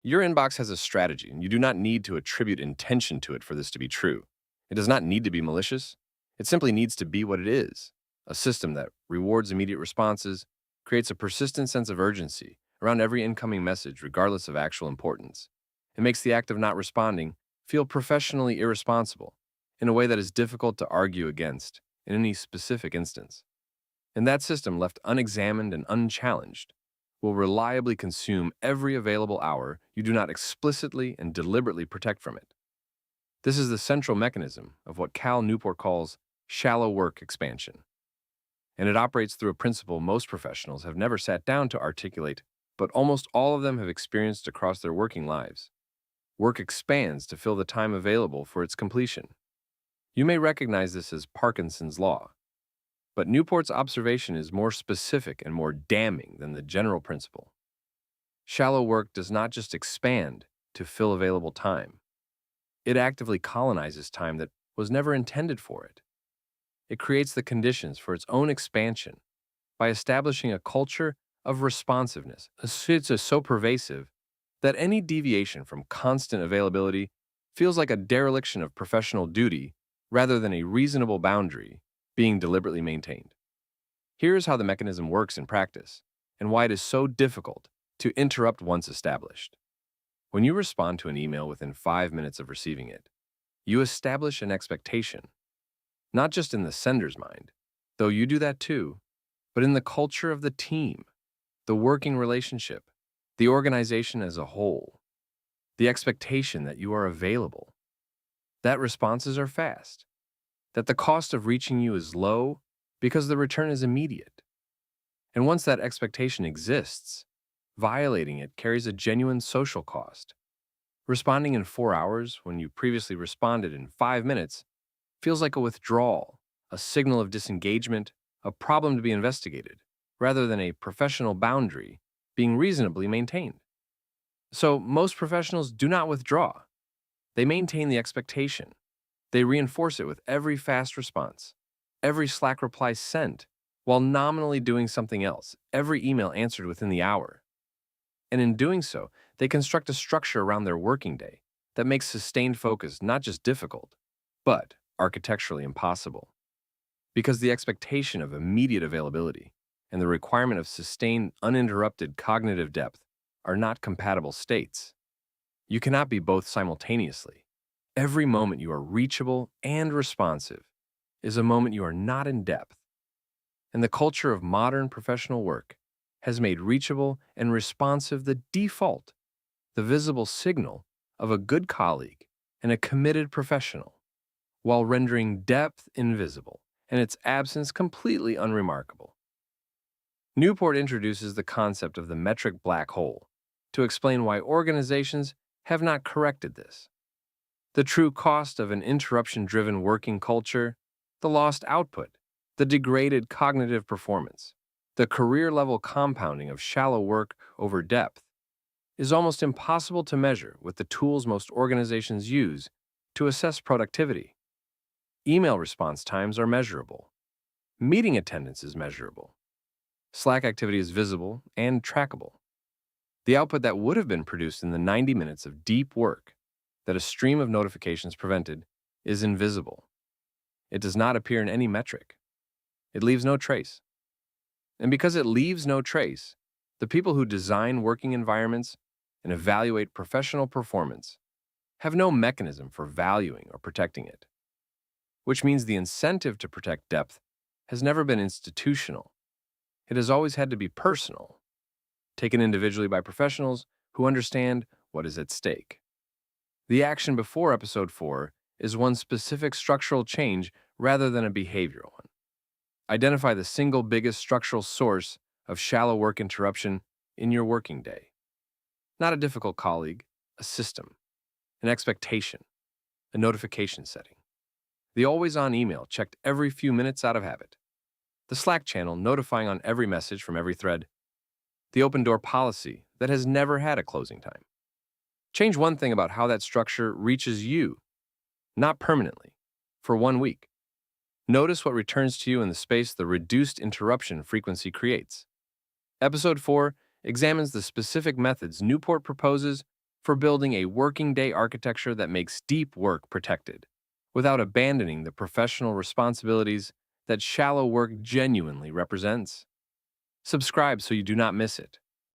Your inbox has a strategy, and you do not need to attribute intention to it for this to be true. It does not need to be malicious. It simply needs to be what it is, a system that rewards immediate responses, creates a persistent sense of urgency around every incoming message, regardless of actual importance. It makes the act of not responding feel professionally irresponsible in a way that is difficult to argue against in any specific instance. And that system, left unexamined and unchallenged, will reliably consume every available hour you do not explicitly and deliberately protect from it. This is the central mechanism of what Cal Newport calls shallow work expansion, and it operates through a principle most professionals have never sat down to articulate, but almost all of them have experienced across their working lives. Work expands to fill the time available for its completion. You may recognize this as Parkinson's law, but Newport's observation is more specific and more damning than the general principle. Shallow work does not just expand to fill available time. It actively colonizes time that was never intended for it. It creates the conditions for its own expansion by establishing a culture of responsiveness. It's so pervasive that any deviation from constant availability feels like a dereliction of professional duty rather than a reasonable boundary being deliberately maintained. Here is how the mechanism works in practice and why it is so difficult to interrupt once established. When you respond to an email within 5 minutes of receiving it, you establish an expectation, not just in the sender's mind, though you do that too, but in the culture of the team, the working relationship, the organization as a whole, the expectation that you are available, that responses are fast, that the cost of reaching you is low because the return is immediate. And once that expectation exists, violating it carries a genuine social cost. Responding in 4 hours when you previously responded in 5 minutes feels like a withdrawal, a signal of disengagement, a problem to be investigated, rather than a professional boundary being reasonably maintained. So most professionals do not withdraw. They maintain the expectation. They reinforce it with every fast response, every Slack reply sent, while nominally doing something else, every email answered within the hour. And in doing so, they construct a structure around their working day that makes sustained focus not just difficult, but architecturally impossible. Because the expectation of immediate availability and the requirement of sustained, uninterrupted cognitive depth are not compatible states. You cannot be both simultaneously. Every moment you are reachable and responsive is a moment you are not in depth. And the culture of modern professional work has made reachable and responsive the default, the visible signal of a good colleague and a committed professional, while rendering depth invisible and its absence completely unremarkable. Newport introduces the concept of the metric black hole to explain why organizations have not corrected this. The true cost of an interruption-driven working culture, the lost output, the degraded cognitive performance, the career-level compounding of shallow work over depth, is almost impossible to measure with the tools most organizations use to assess productivity. Email response times are measurable. Meeting attendance is measurable. Slack activity is visible and trackable. The output that would have been produced in the 90 minutes of deep work that a stream of notifications prevented is invisible. It does not appear in any metric. It leaves no trace. And because it leaves no trace, the people who design working environments and evaluate professional performance have no mechanism for valuing or protecting it, which means the incentive to protect depth has never been institutional. It has always had to be personal, taken individually by professionals who understand what is at stake. The action before Episode 4 is one specific structural change rather than a behavioral one. Identify the single biggest structural source of shallow work interruption in your working day. Not a difficult colleague, a system, an expectation, a notification setting. The always-on email checked every few minutes out of habit. The Slack channel notifying on every message from every thread. The open door policy that has never had a closing time. Change one thing about how that structure reaches you, not permanently, for 1 week. Notice what returns to you in the space the reduced interruption frequency creates. Episode 4 examines the specific methods Newport proposes for building a working day architecture that makes deep work protected, without abandoning the professional responsibilities that shallow work genuinely represents. Subscribe so you do not miss it.